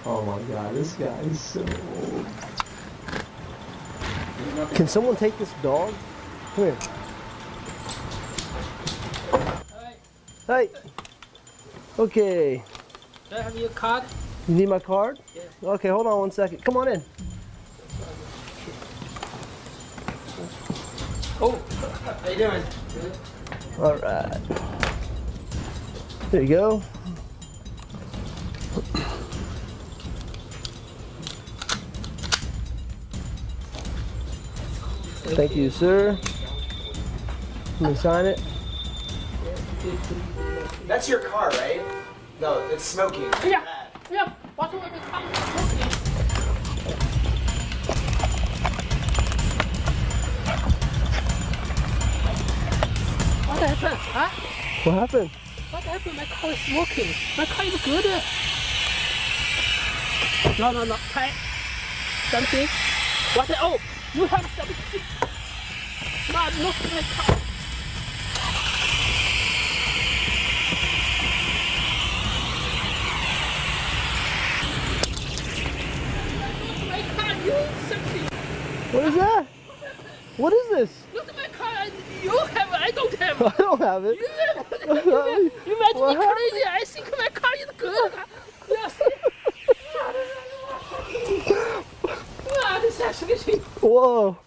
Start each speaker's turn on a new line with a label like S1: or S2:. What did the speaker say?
S1: Oh my god, this guy is so old.
S2: Can someone take this dog? Come here. Hey. Okay.
S3: Can I have your card?
S2: You need my card?
S3: Yeah.
S2: Okay, hold on 1 second. Come on in.
S3: Oh, how you doing?
S2: All right. There you go. Thank you, sir. Let me sign it.
S4: That's your car, right? No, it's smoking.
S3: Yeah, yeah. What's with the car? What happened? Huh?
S2: What happened?
S3: What happened? My car is smoking. My car is good. No. Try something. What? Oh, you have something. No, look at my car. My car, you something.
S2: What is that? What is this?
S3: Look at my car. You have. I don't have.
S2: I don't have it.
S3: You might
S2: What
S3: be crazy. I think my car is good. Yes. Ah, this is actually.
S2: Whoa.